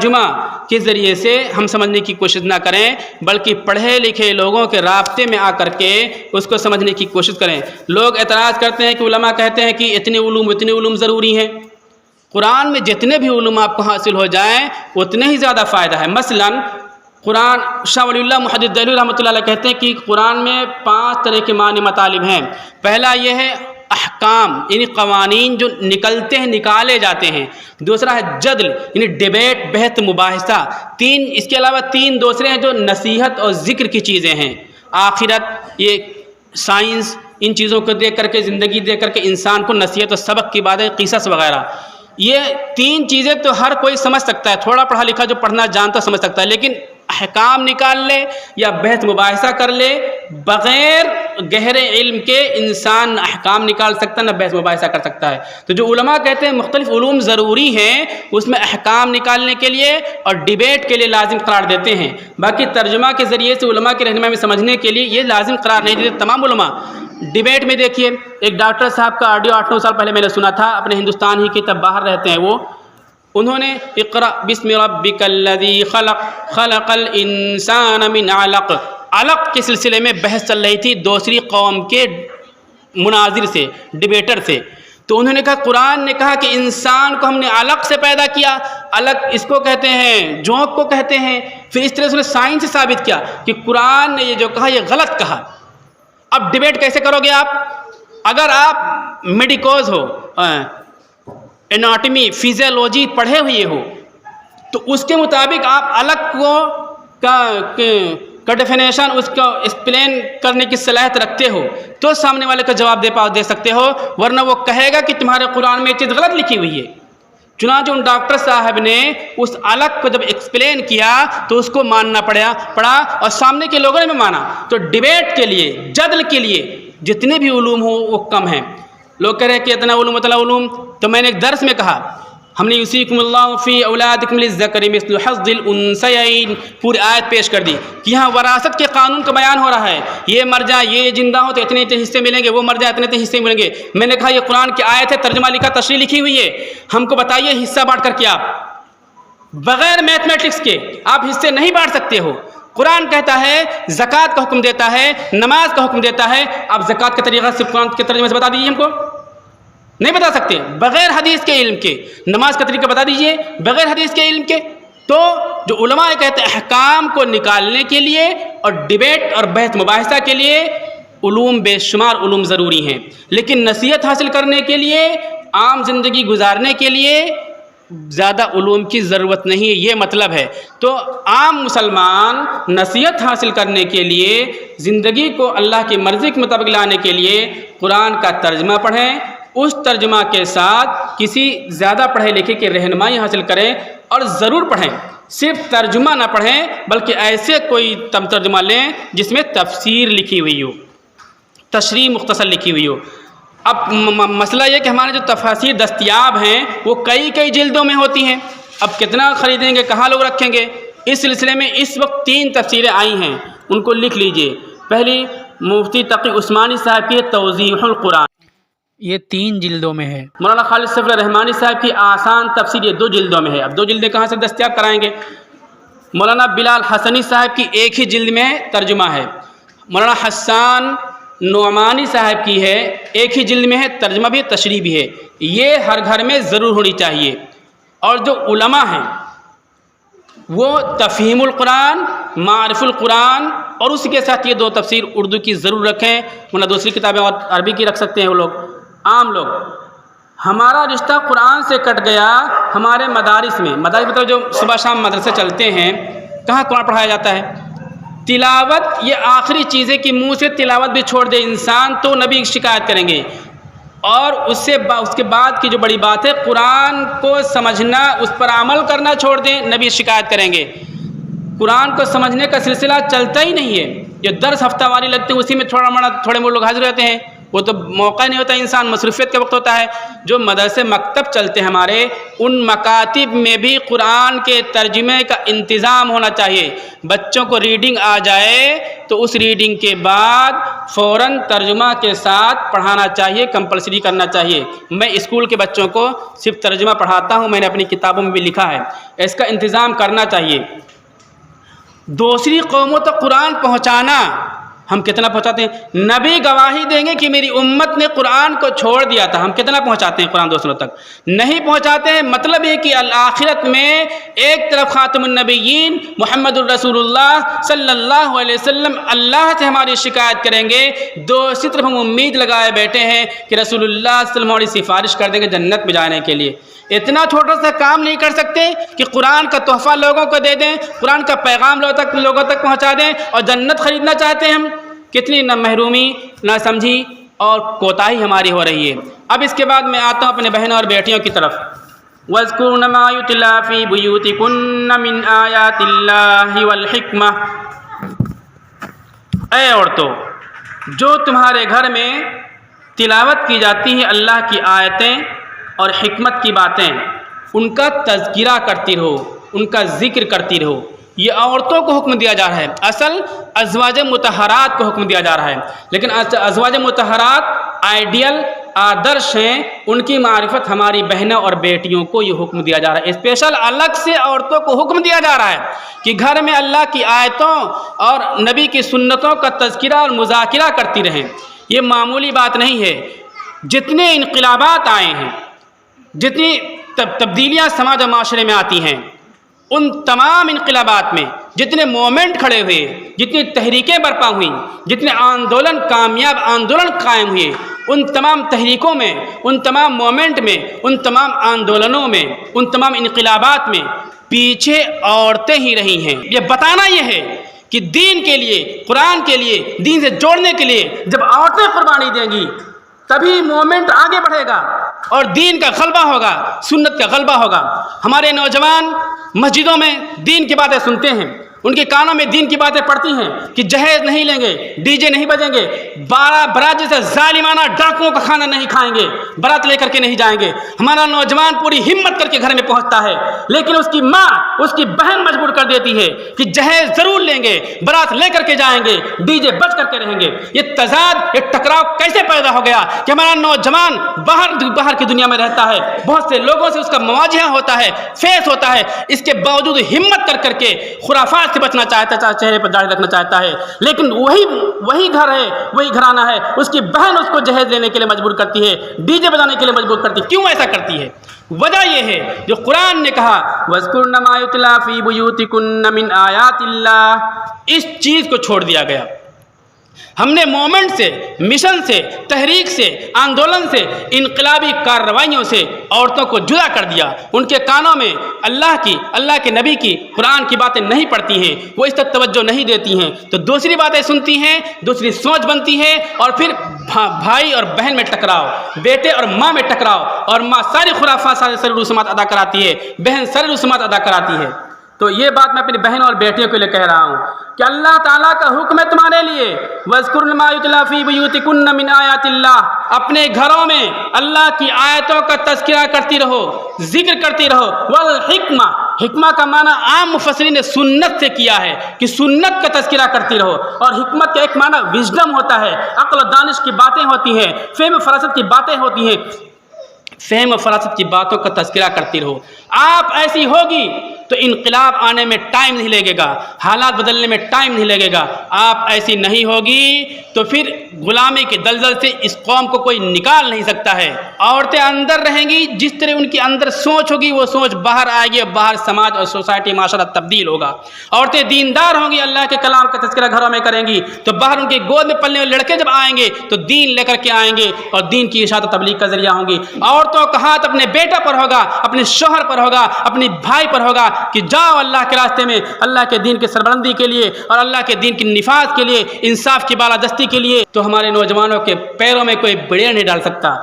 ترجمہ کے ذریعے سے ہم سمجھنے کی کوشش نہ کریں، بلکہ پڑھے لکھے لوگوں کے رابطے میں آ کر کے اس کو سمجھنے کی کوشش کریں۔ لوگ اعتراض کرتے ہیں کہ علماء کہتے ہیں کہ اتنے علوم ضروری ہیں۔ قرآن میں جتنے بھی علوم آپ کو حاصل ہو جائیں اتنے ہی زیادہ فائدہ ہے۔ مثلاً قرآن، شاہ ولی اللہ محدث دہلوی رحمۃ اللہ علیہ کہتے ہیں کہ قرآن میں 5 طرح کے معنی مطالب ہیں۔ پہلا یہ ہے احکام، یعنی قوانین جو نکالے جاتے ہیں۔ دوسرا ہے جدل، یعنی ڈیبیٹ، بحث، مباحثہ۔ اس کے علاوہ 3 دوسرے ہیں جو نصیحت اور ذکر کی چیزیں ہیں۔ آخرت، یہ سائنس، ان چیزوں کو دیکھ کر کے، زندگی دیکھ کر کے انسان کو نصیحت اور سبق کی باتیں، قصص وغیرہ۔ یہ 3 چیزیں تو ہر کوئی سمجھ سکتا ہے، تھوڑا پڑھا لکھا جو پڑھنا جانتا سمجھ سکتا ہے، لیکن احکام نکال لے یا بحث مباحثہ کر لے، بغیر گہرے علم کے انسان نہ احکام نکال سکتا نہ بحث مباحثہ کر سکتا ہے۔ تو جو علماء کہتے ہیں مختلف علوم ضروری ہیں، اس میں احکام نکالنے کے لیے اور ڈیبیٹ کے لیے لازم قرار دیتے ہیں۔ باقی ترجمہ کے ذریعے سے علماء کی رہنمائی میں سمجھنے کے لیے یہ لازم قرار نہیں دیتے تمام علماء۔ ڈیبیٹ میں دیکھیے، ایک ڈاکٹر صاحب کا آڈیو 8-9 سال پہلے میں نے سنا تھا، اپنے ہندوستان ہی کے، تب باہر رہتے ہیں وہ، انہوں نے اقرأ بسم ربک الذی خلق خلق الانسان من علق، علق کے سلسلے میں بحث چل رہی تھی دوسری قوم کے مناظر سے، ڈیبیٹر سے۔ تو انہوں نے کہا قرآن نے کہا کہ انسان کو ہم نے علق سے پیدا کیا، علق اس کو کہتے ہیں، جونک کو کہتے ہیں۔ پھر اس طرح سے سائنس سے ثابت کیا کہ قرآن نے یہ جو کہا یہ غلط کہا۔ اب ڈیبیٹ کیسے کرو گے آپ؟ اگر آپ میڈیکوز ہو، اناٹمی، فزیولوجی پڑھے ہوئے ہو، تو اس کے مطابق آپ علق کو کا ڈیفینیشن، اس کو ایکسپلین کرنے کی صلاحیت رکھتے ہو تو سامنے والے کا جواب دے سکتے ہو، ورنہ وہ کہے گا کہ تمہارے قرآن میں یہ چیز غلط لکھی ہوئی ہے۔ چنانچہ ان ڈاکٹر صاحب نے اس علق کو جب ایکسپلین کیا تو اس کو ماننا پڑا اور سامنے کے لوگوں نے بھی مانا۔ تو ڈیبیٹ کے لیے، جدل کے لیے جتنے بھی علوم ہو وہ کم ہیں۔ لوگ کہہ رہے ہیں کہ اتنا علوم اتنا علوم، تو میں نے ایک درس میں کہا، ہم نے یوصیکم اللہ فی اولادکم للذکر مثل حظ الانثیین پوری آیت پیش کر دی کہ یہاں وراثت کے قانون کا بیان ہو رہا ہے، یہ مر جائے، یہ زندہ ہو تو اتنے حصے ملیں گے، وہ مر جائے اتنے حصے ملیں گے۔ میں نے کہا یہ قرآن کی آیت ہے، ترجمہ لکھا، تشریح لکھی ہوئی ہے، ہم کو بتائیے حصہ بانٹ کر کے آپ بغیر میتھمیٹکس کے آپ حصے نہیں بانٹ سکتے ہو۔ قرآن کہتا ہے زکوٰۃ کا حکم دیتا ہے، نماز کا حکم دیتا ہے، آپ زکوٰۃ کا طریقہ صرف قرآن کے ترجمے سے بتا دیجیے، ہم کو نہیں بتا سکتے بغیر حدیث کے علم کے۔ نماز کا طریقہ بتا دیجئے بغیر حدیث کے علم کے۔ تو جو علماء کہتے ہیں احکام کو نکالنے کے لیے اور ڈیبیٹ اور بحث مباحثہ کے لیے علوم، بے شمار علوم ضروری ہیں، لیکن نصیحت حاصل کرنے کے لیے، عام زندگی گزارنے کے لیے زیادہ علوم کی ضرورت نہیں ہے، یہ مطلب ہے۔ تو عام مسلمان نصیحت حاصل کرنے کے لیے، زندگی کو اللہ کی مرضی کے مطابق لانے کے لیے قرآن کا ترجمہ پڑھیں، اس ترجمہ کے ساتھ کسی زیادہ پڑھے لکھے کی رہنمائی حاصل کریں، اور ضرور پڑھیں، صرف ترجمہ نہ پڑھیں بلکہ ایسے کوئی ترجمہ لیں جس میں تفسیر لکھی ہوئی ہو، تشریح مختصر لکھی ہوئی ہو۔ اب مسئلہ یہ کہ ہمارے جو تفاسیر دستیاب ہیں وہ کئی جلدوں میں ہوتی ہیں، اب کتنا خریدیں گے، کہاں لوگ رکھیں گے؟ اس سلسلے میں اس وقت 3 تفسیریں آئی ہیں، ان کو لکھ لیجئے۔ پہلی مفتی تقی عثمانی صاحب کی توضیح القرآن، یہ 3 جلدوں میں ہے۔ مولانا خالد صفر رحمانی صاحب کی آسان تفسیر، یہ 2 جلدوں میں ہے۔ اب 2 جلدیں کہاں سے دستیاب کرائیں گے؟ مولانا بلال حسنی صاحب کی 1 ہی جلد میں ترجمہ ہے۔ مولانا حسان نعمانی صاحب کی ہے، 1 ہی جلد میں ہے، ترجمہ بھی ہے، تشریح بھی ہے۔ یہ ہر گھر میں ضرور ہونی چاہیے۔ اور جو علماء ہیں وہ تفہیم القرآن، معرف القرآن، اور اس کے ساتھ یہ 2 تفسیر اردو کی ضرور رکھیں، ورنہ دوسری کتابیں اور عربی کی رکھ سکتے ہیں وہ لوگ، عام لوگ۔ ہمارا رشتہ قرآن سے کٹ گیا ہمارے مدارس میں، مدارس مطلب جو صبح شام مدرسے چلتے ہیں، کہاں قرآن پڑھایا جاتا ہے؟ تلاوت یہ آخری چیز ہے کہ منہ سے تلاوت بھی چھوڑ دے انسان تو نبی شکایت کریں گے، اور اس کے بعد کی جو بڑی بات ہے قرآن کو سمجھنا، اس پر عمل کرنا چھوڑ دیں، نبی شکایت کریں گے۔ قرآن کو سمجھنے کا سلسلہ چلتا ہی نہیں ہے، جو درس ہفتہ واری لگتے ہیں اسی میں تھوڑے موڑے لوگ حاضر رہتے ہیں، وہ تو موقع نہیں ہوتا، انسان مصروفیت کا وقت ہوتا ہے۔ جو مدرسے مکتب چلتے ہیں ہمارے، ان مکاتب میں بھی قرآن کے ترجمے کا انتظام ہونا چاہیے۔ بچوں کو ریڈنگ آ جائے تو اس ریڈنگ کے بعد فوراً ترجمہ کے ساتھ پڑھانا چاہیے، کمپلسری کرنا چاہیے۔ میں اسکول کے بچوں کو صرف ترجمہ پڑھاتا ہوں، میں نے اپنی کتابوں میں بھی لکھا ہے، اس کا انتظام کرنا چاہیے۔ دوسری قوموں تک قرآن پہنچانا، ہم کتنا پہنچاتے ہیں؟ نبی گواہی دیں گے کہ میری امت نے قرآن کو چھوڑ دیا تھا، ہم کتنا پہنچاتے ہیں قرآن دوسروں تک؟ نہیں پہنچاتے ہیں۔ مطلب یہ کہ آخرت میں ایک طرف خاتم النبیین محمد الرسول اللہ صلی اللہ علیہ وسلم اللہ سے ہماری شکایت کریں گے، دوسری طرف ہم امید لگائے بیٹھے ہیں کہ رسول اللہ صلی اللہ علیہ وسلم ہماری سفارش کر دیں گے جنت میں جانے کے لیے۔ اتنا چھوٹا سا کام نہیں کر سکتے کہ قرآن کا تحفہ لوگوں کو دے دیں، قرآن کا پیغام لوگوں تک پہنچا دیں اور جنت خریدنا چاہتے ہیں ہم؟ کتنی نہ محرومی، نہ سمجھی اور کوتاہی ہماری ہو رہی ہے۔ اب اس کے بعد میں آتا ہوں اپنے بہنوں اور بیٹیوں کی طرف۔ وَاذْكُرْنَ مَا يُتْلَىٰ فِي بُيُوتِكُنَّ مِنْ آيَاتِ اللَّهِ وَالْحِكْمَةِ۔ اے عورتوں، جو تمہارے گھر میں تلاوت کی جاتی ہے اللہ کی آیتیں اور حکمت کی باتیں، ان کا تذکرہ کرتی رہو، ان کا ذکر کرتی رہو۔ یہ عورتوں کو حکم دیا جا رہا ہے، اصل ازواج مطہرات کو حکم دیا جا رہا ہے، لیکن ازواج مطہرات آئیڈیل آدرش ہیں، ان کی معرفت ہماری بہنوں اور بیٹیوں کو یہ حکم دیا جا رہا ہے۔ اسپیشل الگ سے عورتوں کو حکم دیا جا رہا ہے کہ گھر میں اللہ کی آیتوں اور نبی کی سنتوں کا تذکرہ اور مذاکرہ کرتی رہیں۔ یہ معمولی بات نہیں ہے۔ جتنے انقلابات آئے ہیں، جتنی تبدیلیاں سماج و معاشرے میں آتی ہیں، ان تمام انقلابات میں جتنے مومنٹ کھڑے ہوئے، جتنی تحریکیں برپا ہوئیں، جتنے کامیاب آندولن قائم ہوئے، ان تمام تحریکوں میں، ان تمام مومنٹ میں، ان تمام آندولنوں میں، ان تمام انقلابات میں پیچھے عورتیں ہی رہی ہیں۔ یہ بتانا یہ ہے کہ دین کے لیے، قرآن کے لیے، دین سے جوڑنے کے لیے جب عورتیں قربانی دیں گی تبھی مومنٹ آگے بڑھے گا اور دین کا غلبہ ہوگا، سنت کا غلبہ ہوگا۔ ہمارے نوجوان مسجدوں میں دین کی باتیں سنتے ہیں، ان کے کانوں میں دین کی باتیں پڑتی ہیں کہ جہیز نہیں لیں گے، ڈی جے نہیں بجیں گے، برات جیسے ظالمانہ ڈاکوؤں کا کھانا نہیں کھائیں گے، برات لے کر کے نہیں جائیں گے۔ ہمارا نوجوان پوری ہمت کر کے گھر میں پہنچتا ہے، لیکن اس کی ماں، اس کی بہن مجبور کر دیتی ہے کہ جہیز ضرور لیں گے، برات لے کر کے جائیں گے، ڈی جے بج کر کے رہیں گے۔ یہ تضاد، یہ ٹکراؤ کیسے پیدا ہو گیا کہ ہمارا نوجوان باہر کی دنیا میں رہتا ہے، بہت سے لوگوں سے اس کا مواجہہ ہوتا ہے، فیس ہوتا ہے، اس کے باوجود ہمت کر کے خرافات سے بچنا چاہتا ہے، چہرے پر داڑھی رکھنا چاہتا ہے، لیکن وہی گھر ہے، وہی گھرانہ ہے، اس کی بہن اس کو جہیز لینے کے لیے مجبور کرتی ہے، ڈی جے بجانے کے لیے مجبور کرتی ہے۔ کیوں ایسا کرتی ہے؟ وجہ یہ ہے جو قرآن نے کہا وَاذْكُرْنَ مَا يُتْلَىٰ فِي بُيُوتِكُنَّ مِنْ آيَاتِ اللَّهِ، اس چیز کو چھوڑ دیا گیا۔ ہم نے مومنٹ سے، مشن سے، تحریک سے، آندولن سے، انقلابی کارروائیوں سے عورتوں کو جدا کر دیا۔ ان کے کانوں میں اللہ کے نبی کی، قرآن کی باتیں نہیں پڑتی ہیں، وہ اس تک توجہ نہیں دیتی ہیں، تو دوسری باتیں سنتی ہیں، دوسری سوچ بنتی ہے، اور پھر بھائی اور بہن میں ٹکراؤ، بیٹے اور ماں میں ٹکراؤ، اور ماں ساری خرافات، ساری رسومات ادا کراتی ہے، بہن ساری رسومات ادا کراتی ہے۔ تو یہ بات میں اپنی بہنوں اور بیٹیوں کے لیے کہہ رہا ہوں کہ اللہ تعالیٰ کا حکم ہے تمہارے لیے وَاذْكُرْنَ مَا يُتْلَىٰ فِي بُيُوتِكُنَّ مِنْ آيَاتِ اللَّهِ، اپنے گھروں میں اللہ کی آیتوں کا تذکرہ کرتی رہو، ذکر کرتی رہو۔ والحکمہ، حکمہ کا معنی عام مفسرین نے سنت سے کیا ہے کہ سنت کا تذکرہ کرتی رہو، اور حکمت کا ایک معنی وژڈم ہوتا ہے، عقل و دانش کی باتیں ہوتی ہیں، فہم و فراست کی باتیں ہوتی ہیں، فہم و فراست کی باتوں کا تذکرہ کرتی رہو۔ آپ ایسی ہوگی تو انقلاب آنے میں ٹائم نہیں لگے گا، حالات بدلنے میں ٹائم نہیں لگے گا۔ آپ ایسی نہیں ہوگی تو پھر غلامی کے دلدل سے اس قوم کو کوئی نکال نہیں سکتا ہے۔ عورتیں اندر رہیں گی، جس طرح ان کی اندر سوچ ہوگی وہ سوچ باہر آئے گی، اور باہر سماج اور سوسائٹی معاشرہ تبدیل ہوگا۔ عورتیں دیندار ہوں گی، اللہ کے کلام کا تذکرہ گھروں میں کریں گی، تو باہر ان کی گود میں پلنے والے لڑکے جب آئیں گے تو دین لے کر کے آئیں گے، اور دین کی اشاعت و تبلیغ کا ذریعہ ہوں گی۔ عورتوں کا ہاتھ اپنے بیٹا پر ہوگا، اپنے شوہر پر ہوگا، اپنے بھائی پر ہوگا کہ جاؤ اللہ کے راستے میں، اللہ کے دین کی سربلندی کے لیے اور اللہ کے دین کی نفاذ کے لیے، انصاف کی بالادستی کے لیے۔ تو ہمارے نوجوانوں کے پیروں میں کوئی بڑیڑ نہیں ڈال سکتا۔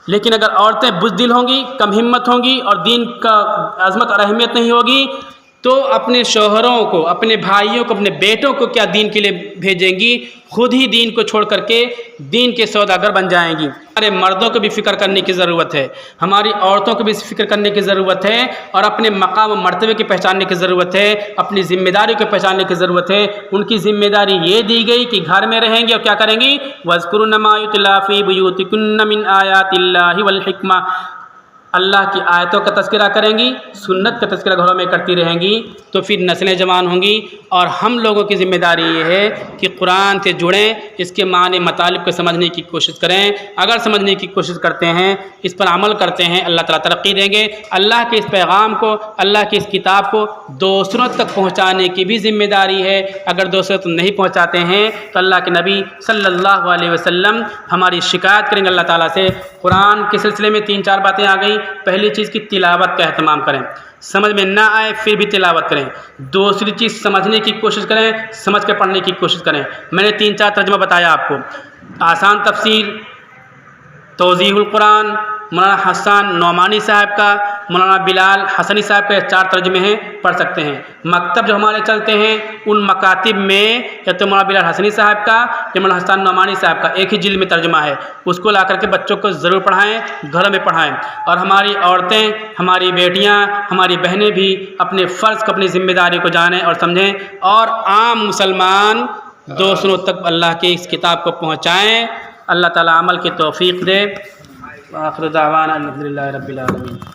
لیکن اگر عورتیں بزدل ہوں گی، کم ہمت ہوں گی، اور دین کا عظمت اور اہمیت نہیں ہوگی، تو اپنے شوہروں کو، اپنے بھائیوں کو، اپنے بیٹوں کو کیا دین کے لیے بھیجیں گی؟ خود ہی دین کو چھوڑ کر کے دین کے سوداگر بن جائیں گی۔ ہمارے مردوں کو بھی فکر کرنے کی ضرورت ہے، ہماری عورتوں کو بھی فکر کرنے کی ضرورت ہے، اور اپنے مقام و مرتبے کی پہچاننے کی ضرورت ہے، اپنی ذمہ داری کو پہچاننے کی ضرورت ہے۔ ان کی ذمہ داری یہ دی گئی کہ گھر میں رہیں گی اور کیا کریں گی؟ وَاذْكُرْنَ مَا يُتْلَىٰ فِي بُيُوتِكُنَّ مِنْ آيَاتِ اللَّهِ وَالْحِكْمَةِ، اللہ کی آیتوں کا تذکرہ کریں گی، سنت کا تذکرہ گھروں میں کرتی رہیں گی، تو پھر نسلیں جوان ہوں گی۔ اور ہم لوگوں کی ذمہ داری یہ ہے کہ قرآن سے جڑیں، اس کے معنی مطالب کو سمجھنے کی کوشش کریں۔ اگر سمجھنے کی کوشش کرتے ہیں، اس پر عمل کرتے ہیں، اللہ تعالیٰ ترقی دیں گے۔ اللہ کے اس پیغام کو، اللہ کی اس کتاب کو دوسروں تک پہنچانے کی بھی ذمہ داری ہے۔ اگر دوسروں تک نہیں پہنچاتے ہیں تو اللہ کے نبی صلی اللہ علیہ وسلم ہماری شکایت کریں گے اللہ تعالیٰ سے۔ قرآن کے سلسلے میں 3-4 باتیں آ گئی۔ پہلی چیز کی تلاوت کا اہتمام کریں، سمجھ میں نہ آئے پھر بھی تلاوت کریں۔ دوسری چیز سمجھنے کی کوشش کریں، سمجھ کے پڑھنے کی کوشش کریں۔ میں نے 3-4 ترجمہ بتایا آپ کو۔ آسان تفسیر، توضیح القرآن، مولانا حسان نعمانی صاحب کا، مولانا بلال حسنی صاحب کا، یہ 4 ترجمے ہیں، پڑھ سکتے ہیں۔ مکتب جو ہمارے چلتے ہیں ان مکاتب میں یا تو مولانا بلال حسنی صاحب کا یا مولانا حسان نعمانی صاحب کا ایک ہی جلد میں ترجمہ ہے، اس کو لا کر کے بچوں کو ضرور پڑھائیں، گھروں میں پڑھائیں۔ اور ہماری عورتیں، ہماری بیٹیاں، ہماری بہنیں بھی اپنے فرض کو، اپنی ذمہ داری کو جانیں اور سمجھیں، اور عام مسلمان دوسروں تک اللہ کی اس کتاب کو پہنچائیں۔ اللہ تعالیٰ عمل کی توفیق دے۔ وآخر دعوانا الحمد للہ رب العالمین۔